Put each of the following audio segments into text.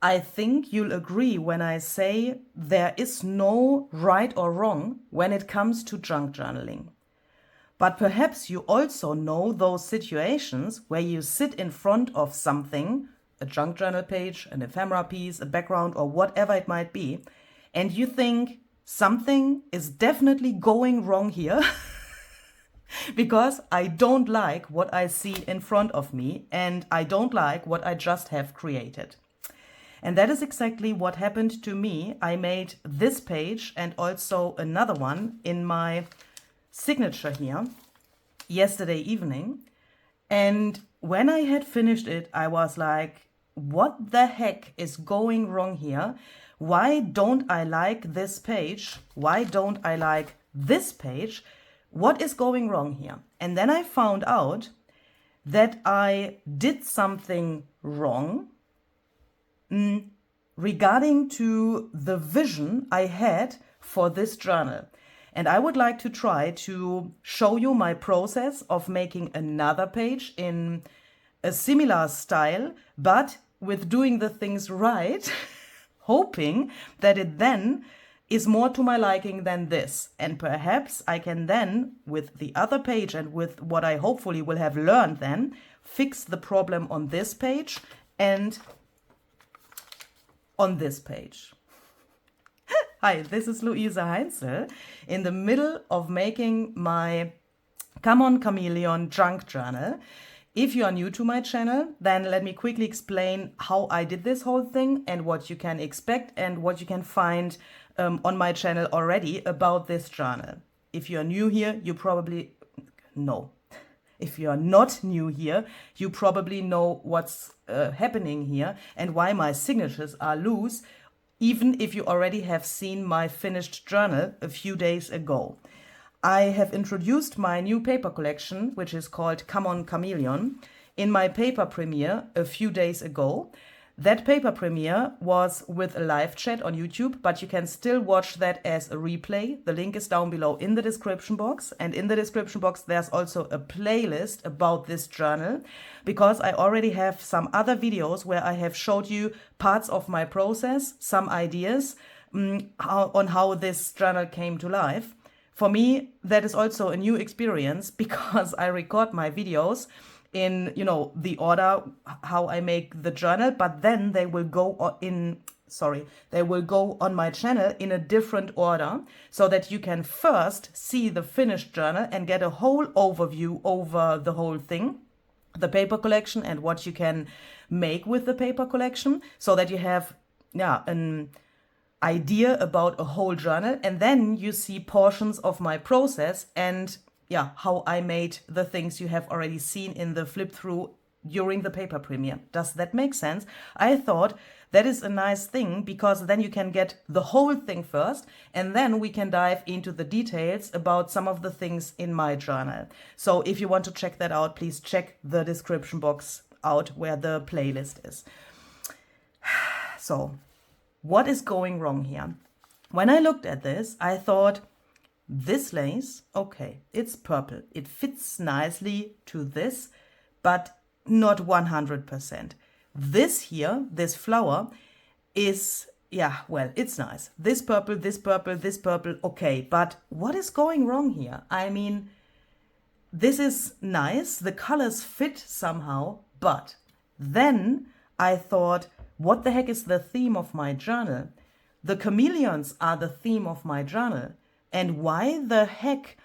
I think you'll agree when I say there is no right or wrong when it comes to junk journaling. But perhaps you also know those situations where you sit in front of something, a junk journal page, an ephemera piece, a background, or whatever it might be, and you think something is definitely going wrong here because I don't like what I see in front of me and I don't like what I just have created. And that is exactly what happened to me. I made this page and also another one in my signature here yesterday evening. And when I had finished it, I was like, what the heck is going wrong here? Why don't I like this page? Why don't I like this page? What is going wrong here? And then I found out that I did something wrong regarding to the vision I had for this journal. And I would like to try to show you my process of making another page in a similar style, but with doing the things right, hoping that it then is more to my liking than this. And perhaps I can then, with the other page and with what I hopefully will have learned then, fix the problem on this page and on this page. Hi, this is Luisa Heinzel in the middle of making my Come On Chameleon junk journal. If you are new to my channel, then let me quickly explain how I did this whole thing and what you can expect and what you can find on my channel already about this journal. If you are new here, you probably know. If you are not new here, you probably know what's happening here and why my signatures are loose, even if you already have seen my finished journal a few days ago. I have introduced my new paper collection, which is called Come On Chameleon, in my paper premiere a few days ago. That paper premiere was with a live chat on YouTube, but you can still watch that as a replay. The link is down below in the description box. And in the description box, there's also a playlist about this journal, because I already have some other videos where I have showed you parts of my process, some ideas on how this journal came to life. For me, that is also a new experience because I record my videos in, the order how I make the journal, but then they will go on my channel in a different order so that you can first see the finished journal and get a whole overview over the whole thing, the paper collection and what you can make with the paper collection, so that you have, an idea about a whole journal, and then you see portions of my process and how I made the things you have already seen in the flip through during the paper premiere. Does that make sense? I thought that is a nice thing because then you can get the whole thing first and then we can dive into the details about some of the things in my journal. So if you want to check that out, please check the description box out where the playlist is. So what is going wrong here? When I looked at this, I thought, this lace, okay, it's purple. It fits nicely to this, but not 100%. This here, this flower is, it's nice. This purple, this purple, this purple, okay. But what is going wrong here? I mean, this is nice. The colors fit somehow, but then I thought, what the heck is the theme of my journal? The chameleons are the theme of my journal. And why the heck,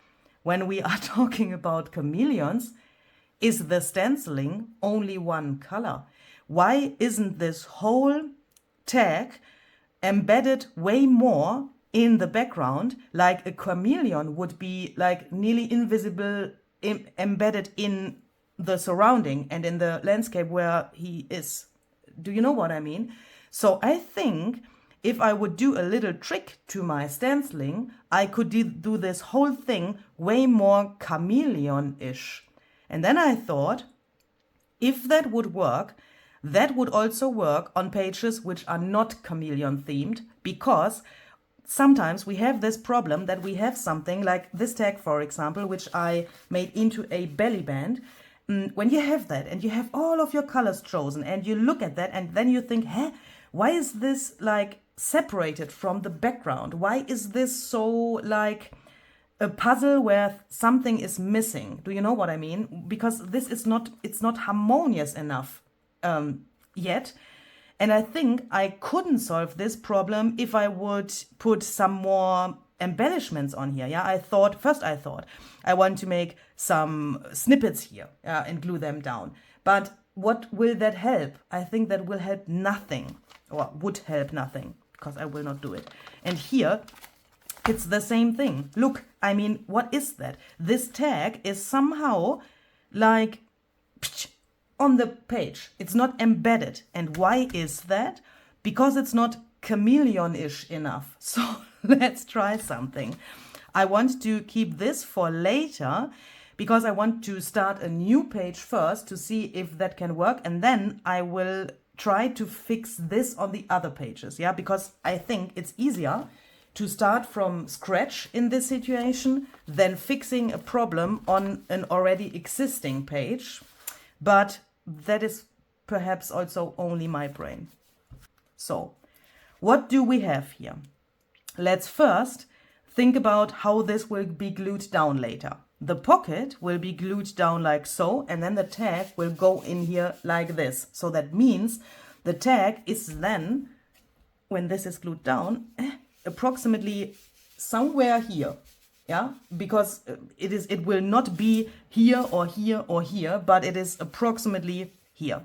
when we are talking about chameleons, is the stenciling only one color? Why isn't this whole tag embedded way more in the background, like a chameleon would be like nearly invisible, embedded in the surrounding and in the landscape where he is? Do you know what I mean? So I think if I would do a little trick to my stenciling, I could do this whole thing way more chameleon-ish. And then I thought, if that would work, that would also work on pages which are not chameleon themed, because sometimes we have this problem that we have something like this tag, for example, which I made into a belly band. When you have that and you have all of your colors chosen and you look at that and then you think, why is this like separated from the background? Why is this so like a puzzle where something is missing? Do you know what I mean? Because this is not, it's not harmonious enough yet. And I think I couldn't solve this problem if I would put some more embellishments on here. Yeah, first I thought I want to make some snippets here and glue them down. But what will that help? I think that will help nothing, or would help nothing, because I will not do it. And here, it's the same thing. Look, I mean, what is that? This tag is somehow like on the page. It's not embedded. And why is that? Because it's not chameleon-ish enough. So let's try something. I want to keep this for later because I want to start a new page first to see if that can work. And then I will try to fix this on the other pages. Yeah, because I think it's easier to start from scratch in this situation than fixing a problem on an already existing page. But that is perhaps also only my brain. So what do we have here? Let's first think about how this will be glued down later. The pocket will be glued down like so, and then the tag will go in here like this. So that means the tag is then, when this is glued down, approximately somewhere here. Yeah, because it will not be here or here or here, but it is approximately here.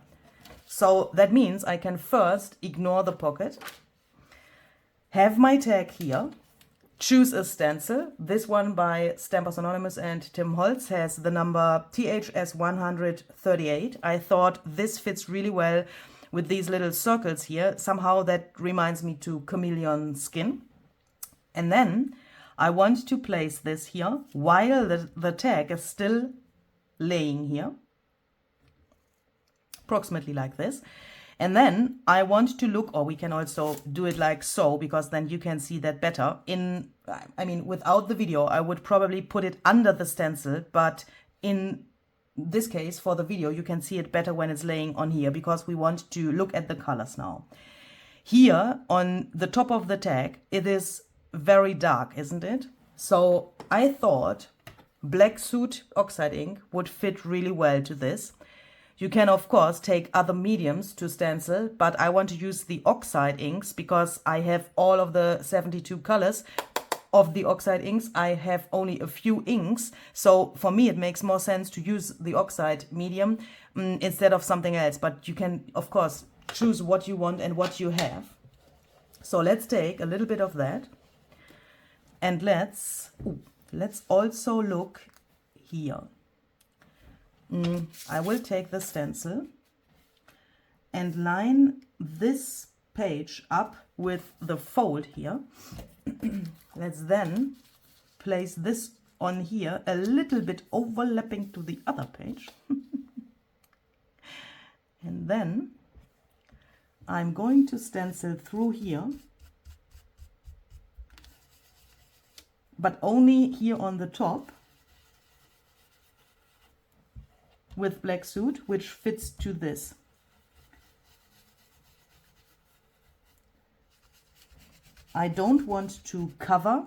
So that means I can first ignore the pocket, have my tag here, choose a stencil. This one by Stampers Anonymous and Tim Holtz has the number THS 138. I thought this fits really well with these little circles here. Somehow that reminds me to chameleon skin. And then I want to place this here while the tag is still laying here, approximately like this. And then I want to look, or we can also do it like so, because then you can see that better. I mean, without the video, I would probably put it under the stencil, but in this case, for the video, you can see it better when it's laying on here, because we want to look at the colors now. Here on the top of the tag, it is very dark, isn't it? So I thought black suit oxide ink would fit really well to this. You can of course take other mediums to stencil, but I want to use the oxide inks because I have all of the 72 colors of the oxide inks. I have only a few inks, so for me it makes more sense to use the oxide medium instead of something else. But you can of course choose what you want and what you have. So let's take a little bit of that. And let's also look here. I will take the stencil and line this page up with the fold here. Let's then place this on here, a little bit overlapping to the other page. And then I'm going to stencil through here, but only here on the top with black suit, which fits to this. I don't want to cover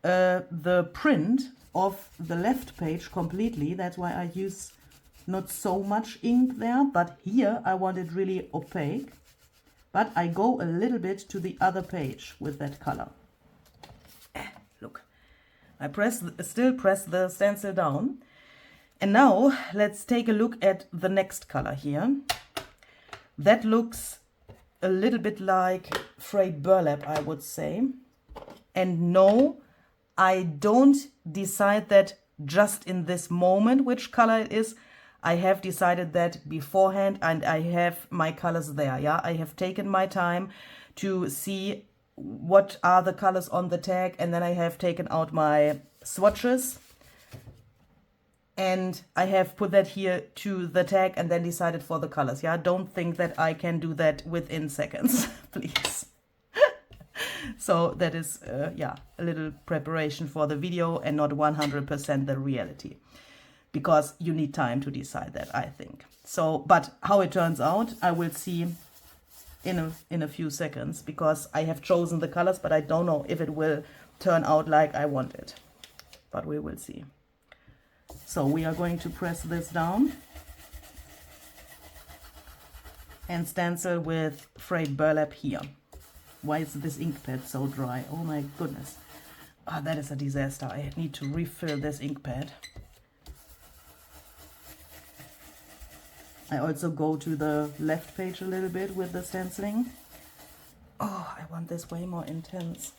the print of the left page completely. That's why I use not so much ink there, but here I want it really opaque. But I go a little bit to the other page with that color. Look, I still press the stencil down. And now let's take a look at the next color here. That looks a little bit like frayed burlap, I would say. And no, I don't decide that just in this moment which color it is. I have decided that beforehand, and I have my colors there. Yeah, I have taken my time to see what are the colors on the tag, and then I have taken out my swatches and I have put that here to the tag and then decided for the colors. Yeah, don't think that I can do that within seconds, please. So that is, yeah, a little preparation for the video and not 100% the reality, because you need time to decide that, I think. So, but how it turns out, I will see in a few seconds, because I have chosen the colors, but I don't know if it will turn out like I want it. But we will see. So we are going to press this down and stencil with frayed burlap here. Why is this ink pad so dry? Oh my goodness. Ah, that is a disaster. I need to refill this ink pad. I also go to the left page a little bit with the stenciling. Oh, I want this way more intense.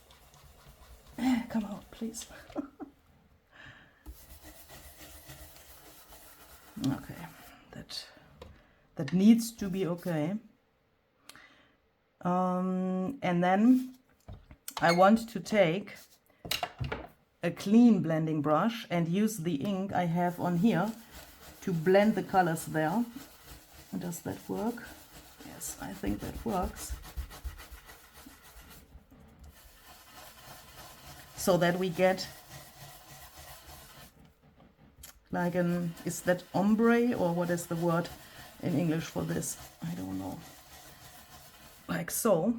Come out, please. Okay, that needs to be okay. And then I want to take a clean blending brush and use the ink I have on here to blend the colors there. Does that work? Yes, I think that works. So that we get like an, is that ombre, or what is the word in English for this? I don't know. Like so.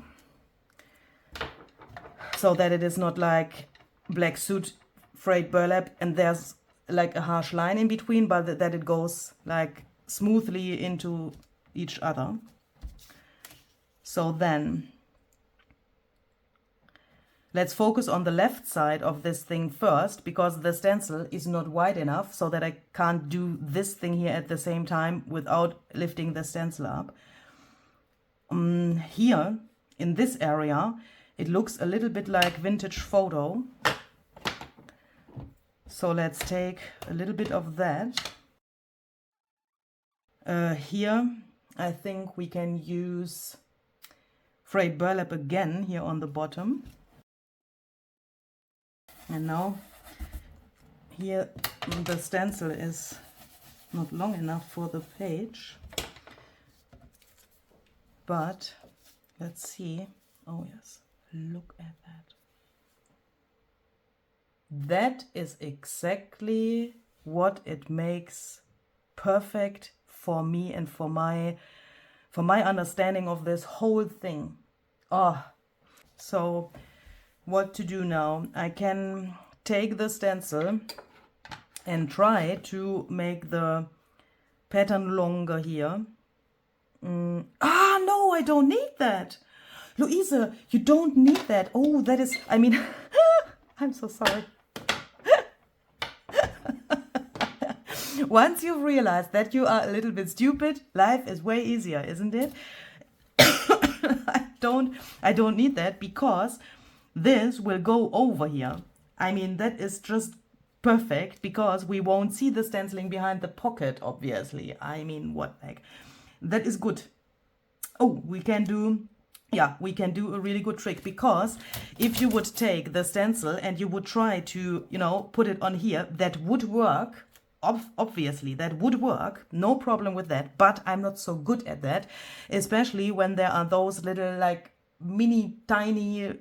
So that it is not like black suit, frayed burlap, and there's like a harsh line in between, but that it goes like smoothly into each other. So then let's focus on the left side of this thing first, because the stencil is not wide enough so that I can't do this thing here at the same time without lifting the stencil up. Here in this area it looks a little bit like vintage photo, so let's take a little bit of that. Here I think we can use frayed burlap again here on the bottom. And now here the stencil is not long enough for the page, but let's see. Oh yes, look at that. That is exactly what it makes perfect for me and for my understanding of this whole thing. Oh, so what to do now? I can take the stencil and try to make the pattern longer here. Ah, no, I don't need that. Louise, you don't need that. Oh, that is, I mean, I'm so sorry. Once you've realized that you are a little bit stupid, life is way easier, isn't it? I don't need that, because this will go over here. I mean, that is just perfect, because we won't see the stenciling behind the pocket, obviously. I mean, what, like, that is good. Oh, we can do a really good trick, because if you would take the stencil and you would try to, you know, put it on here, that would work. Obviously, that would work, no problem with that, but I'm not so good at that, especially when there are those little, like, mini tiny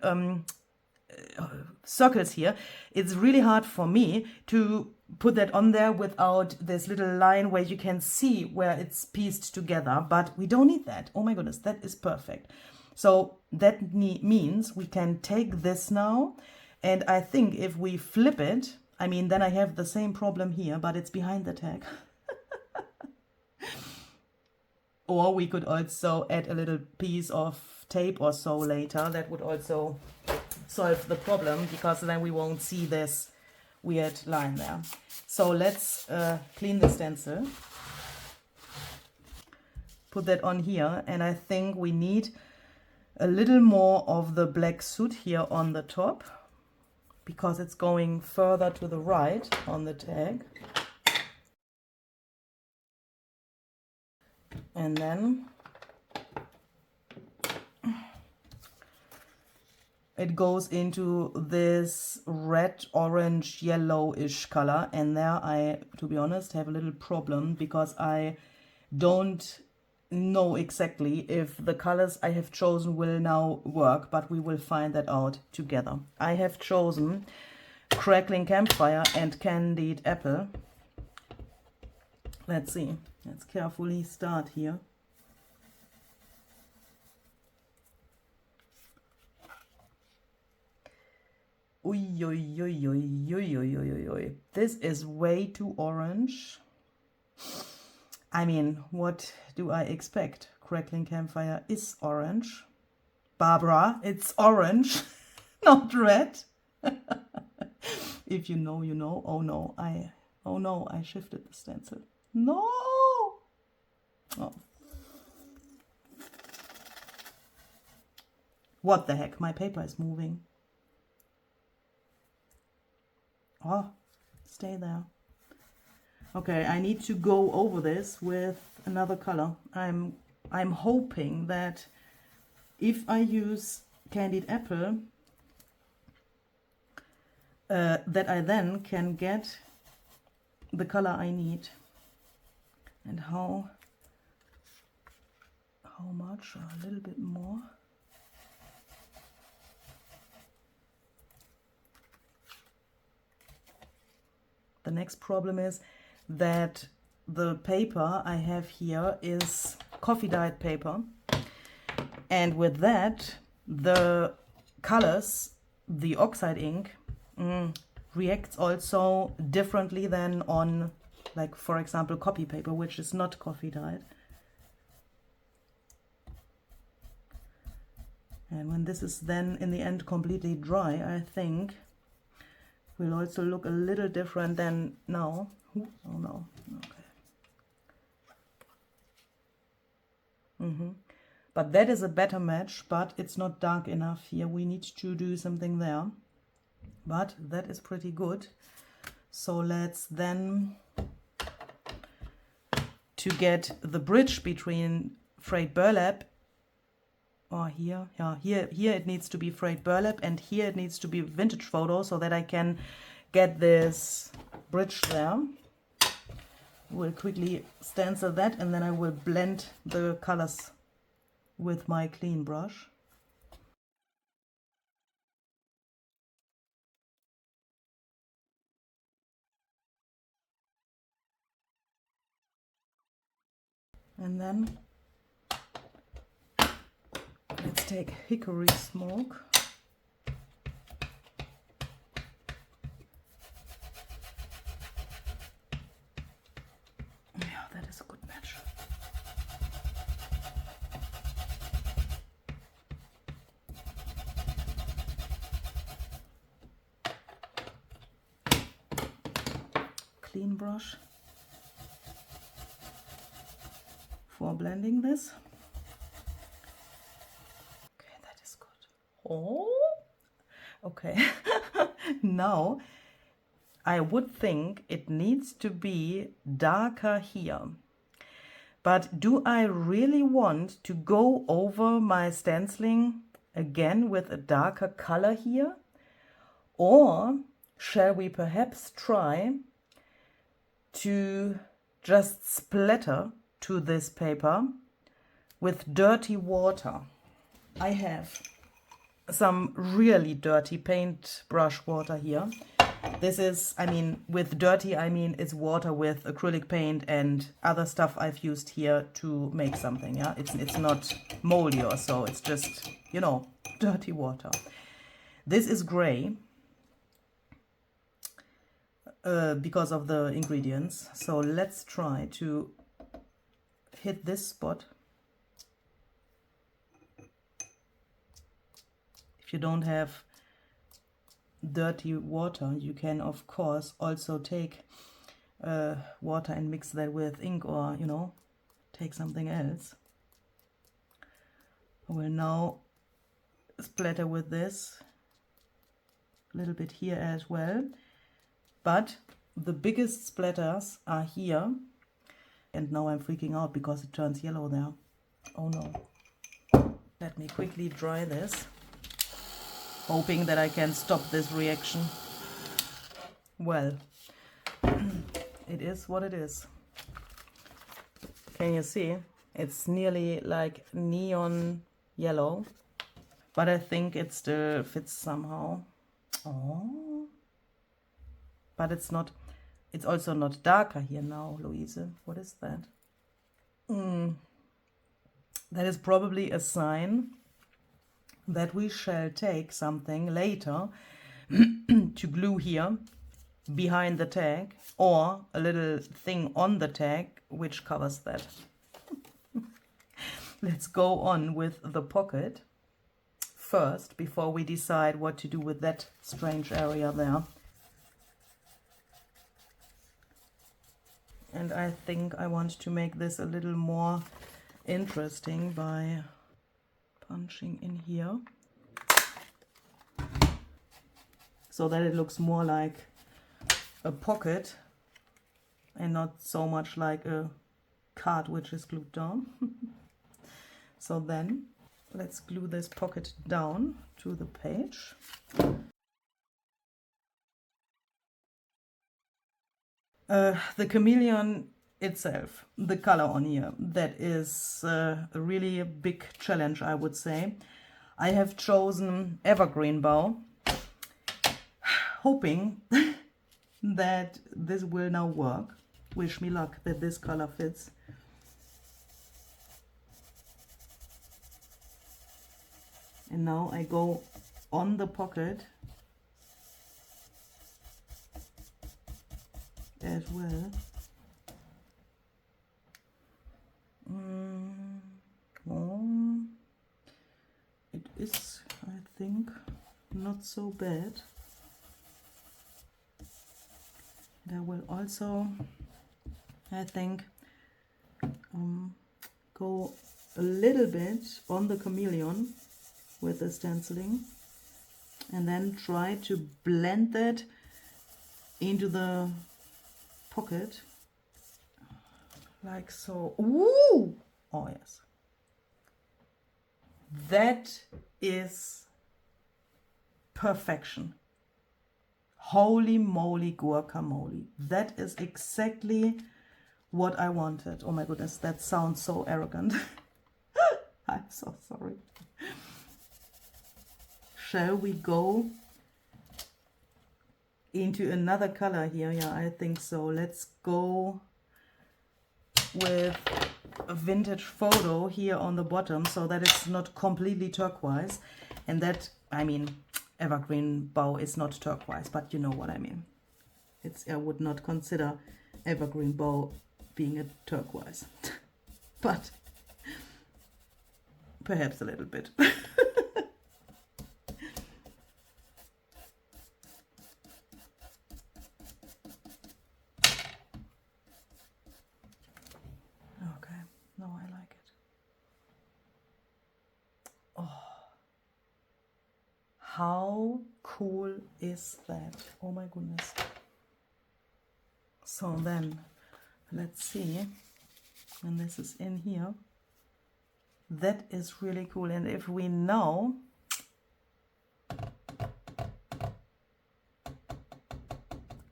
circles here. It's really hard for me to put that on there without this little line where you can see where it's pieced together, but we don't need that. Oh my goodness, that is perfect. So that means we can take this now, and I think if we flip it, I mean, then I have the same problem here, but it's behind the tag. Or we could also add a little piece of tape or so later. That would also solve the problem, because then we won't see this weird line there. So let's clean the stencil. Put that on here, and I think we need a little more of the black soot here on the top, because it's going further to the right on the tag. And then it goes into this red, orange, yellowish color, and there I, to be honest, have a little problem, because I don't know exactly if the colors I have chosen will now work, but we will find that out together. I have chosen Crackling Campfire and Candied Apple. Let's see. Let's carefully start here. Ui, ui, ui, ui, ui, ui, ui, ui. This is way too orange. I mean, what do I expect? Crackling Campfire is orange. Barbara, it's orange, not red. If you know, you know. Oh no, I shifted the stencil. No! Oh. What the heck? My paper is moving. Oh, stay there. Okay, I need to go over this with another color. I'm hoping that if I use Candied Apple, that I then can get the color I need. And how much? A little bit more. The next problem is that the paper I have here is coffee dyed paper, and with that the colors, the oxide ink, reacts also differently than on, like, for example, copy paper, which is not coffee dyed. And when this is then in the end completely dry, I think will also look a little different than now. Oh no, okay. But that is a better match, but it's not dark enough here. We need to do something there. But that is pretty good. So let's then, to get the bridge between frayed burlap, or here, yeah, here it needs to be frayed burlap, and here it needs to be vintage photo, so that I can get this bridge there. We'll quickly stencil that, and then I will blend the colors with my clean brush. And then let's take Hickory Smoke. Yeah, that is a good match. Clean brush for blending this. Okay, that is good. Oh, okay. Now I would think it needs to be darker here. But do I really want to go over my stenciling again with a darker color here? Or shall we perhaps try to just splatter to this paper with dirty water? I have some really dirty paintbrush water here. This is, I mean, with dirty, I mean it's water with acrylic paint and other stuff I've used here to make something, yeah? It's not moldy or so, it's just, you know, dirty water. This is gray because of the ingredients. So let's try to hit this spot. If you don't have dirty water, you can of course also take water and mix that with ink, or, you know, take something else. I will now splatter with this a little bit here as well, but the biggest splatters are here, and now I'm freaking out because it turns yellow there. Oh no. Let me quickly dry this, hoping that I can stop this reaction. Well, it is what it is. Can you see? It's nearly like neon yellow, but I think it still fits somehow. Oh, but it's not, it's also not darker here now, Louise. What is that? That is probably a sign that we shall take something later to glue here behind the tag, or a little thing on the tag which covers that. Let's go on with the pocket first before we decide what to do with that strange area there. And I think I want to make this a little more interesting by punching in here so that it looks more like a pocket and not so much like a card which is glued down. So then let's glue this pocket down to the page. The chameleon itself, the color on here, that is a really big challenge, I would say. I have chosen evergreen bow, hoping that this will now work. Wish me luck that this color fits. And now I go on the pocket as well. Oh, it is, I think, not so bad. And I will also, I think, go a little bit on the chameleon with the stenciling, and then try to blend that into the pocket like so. Ooh! Oh yes, that is perfection. Holy moly guacamole, that is exactly what I wanted. Oh my goodness, that sounds so arrogant. I'm so sorry. Shall we go into another color here? Yeah, I think so. Let's go with a vintage photo here on the bottom so that it's not completely turquoise. And that, I mean, evergreen bow is not turquoise, but you know what I mean. I would not consider evergreen bow being a turquoise, but perhaps a little bit. How cool is that? Oh my goodness. So then, let's see. And this is in here. That is really cool. And if we now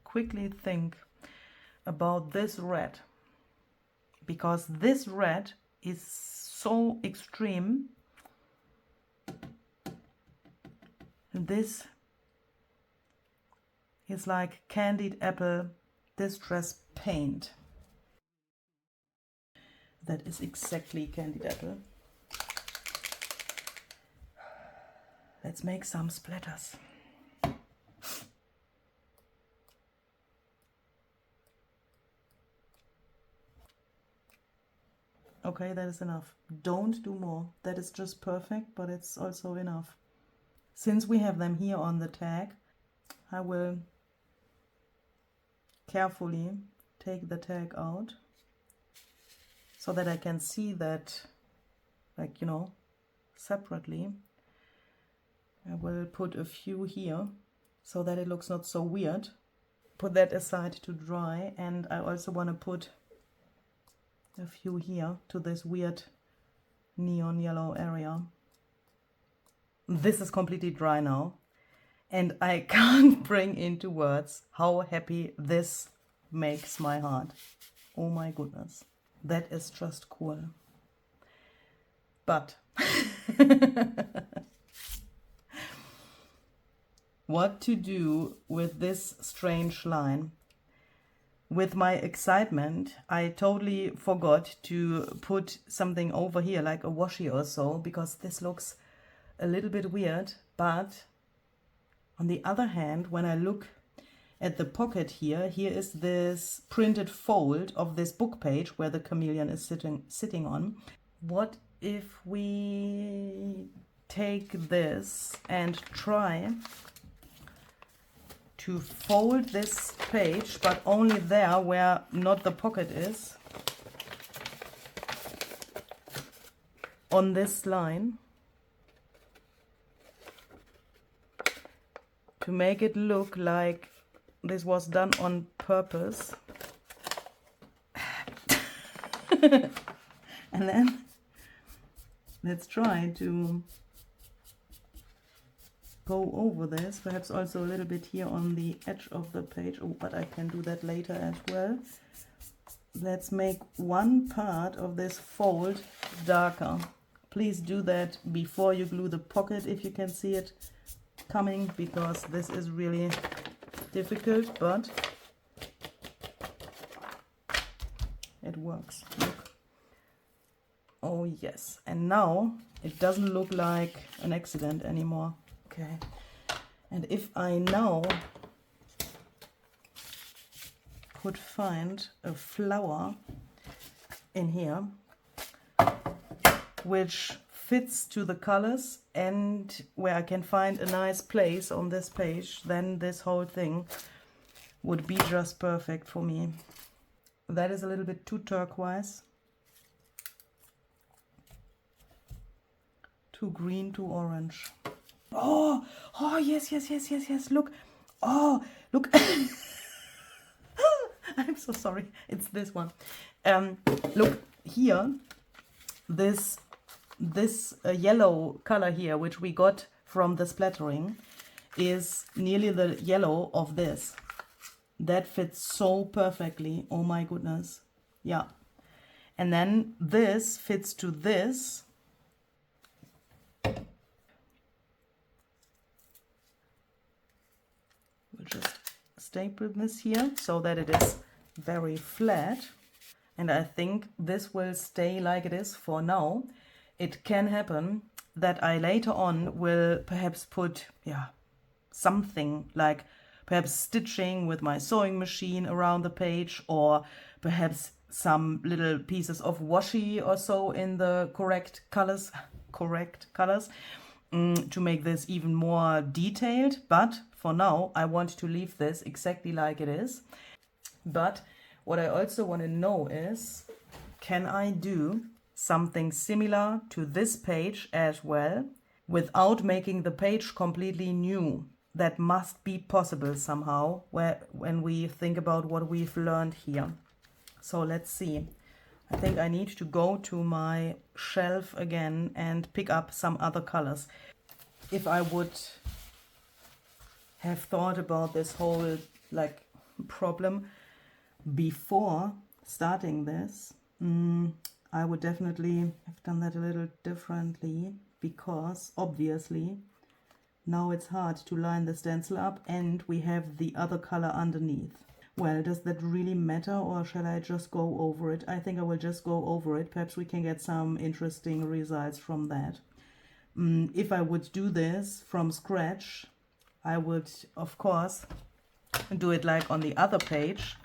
quickly think about this red, because this red is so extreme. This is like candied apple distress paint. That is exactly candied apple. Let's make some splatters. Okay, that is enough. Don't do more. That is just perfect, but it's also enough. Since we have them here on the tag, I will carefully take the tag out so that I can see that, like, you know, separately. I will put a few here so that it looks not so weird. Put that aside to dry, and I also want to put a few here to this weird neon yellow area. This is completely dry now, and I can't bring into words how happy this makes my heart. Oh my goodness, that is just cool. But what to do with this strange line? With my excitement, I totally forgot to put something over here, like a washi or so, because this looks a little bit weird, but On the other hand, when I look at the pocket here, here is this printed fold of this book page where the chameleon is sitting on. What if we take this and try to fold this page, but only there where not the pocket is, on this line, to make it look like this was done on purpose. And then let's try to go over this, perhaps also a little bit here on the edge of the page. Oh, but I can do that later as well. Let's make one part of this fold darker. Please do that before you glue the pocket if you can see it coming, because this is really difficult, but it works. Look. Oh yes, and now it doesn't look like an accident anymore. Okay, and if I now could find a flower in here which fits to the colors and where I can find a nice place on this page, then this whole thing would be just perfect for me. That is a little bit too turquoise, too green, too orange. Oh, oh yes, yes, yes, yes, yes, look. Oh, look. I'm so sorry, it's this one. Look here, this yellow color here, which we got from the splattering, is nearly the yellow of this. That fits so perfectly. Oh my goodness. Yeah. And then this fits to this. We'll just staple this here so that it is very flat. And I think this will stay like it is for now. It can happen that I later on will perhaps put, yeah, something like perhaps stitching with my sewing machine around the page, or perhaps some little pieces of washi or so in the correct colors, to make this even more detailed. But for now, I want to leave this exactly like it is. But what I also want to know is, can I do something similar to this page as well without making the page completely new? That must be possible somehow when we think about what we've learned here. So let's see. I think I need to go to my shelf again and pick up some other colors. If I would have thought about this whole problem before starting this, I would definitely have done that a little differently, because obviously now it's hard to line the stencil up and we have the other color underneath. Well, does that really matter, or shall I just go over it? I think I will just go over it. Perhaps we can get some interesting results from that. If I would do this from scratch, I would, of course, do it like on the other page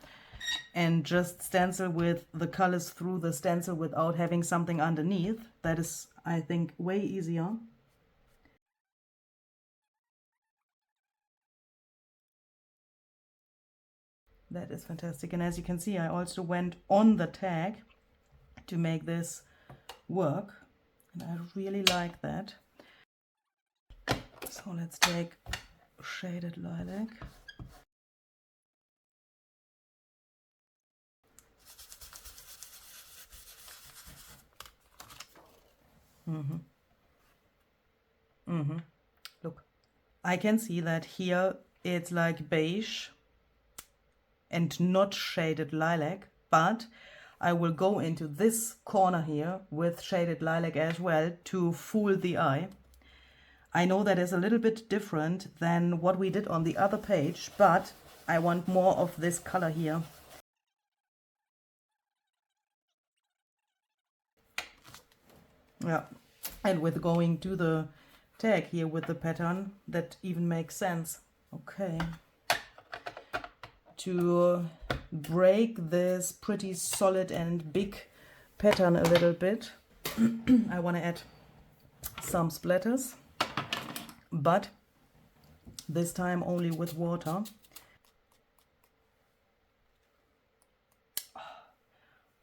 and just stencil with the colors through the stencil without having something underneath. That is, I think, way easier. That is fantastic. And as you can see, I also went on the tag to make this work. And I really like that. So let's take shaded lilac. Look, I can see that here it's like beige and not shaded lilac, but I will go into this corner here with shaded lilac as well to fool the eye. I know that is a little bit different than what we did on the other page, but I want more of this color here. Yeah, and with going to the tag here with the pattern, that even makes sense. Okay. To break this pretty solid and big pattern a little bit, I want to add some splatters, but this time only with water.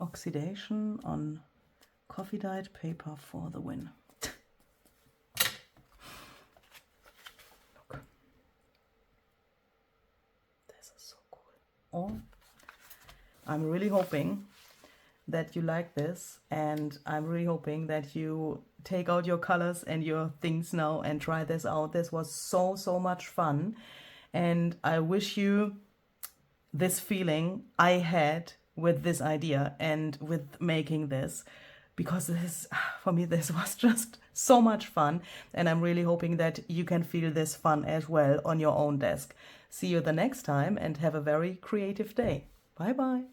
Oxidation on coffee dyed paper for the win. Look. This is so cool. Oh, I'm really hoping that you like this, and I'm really hoping that you take out your colors and your things now and try this out. This was so much fun, and I wish you this feeling I had with this idea and with making this, because this, for me, this was just so much fun, and I'm really hoping that you can feel this fun as well on your own desk. See you the next time, and have a very creative day. Bye bye.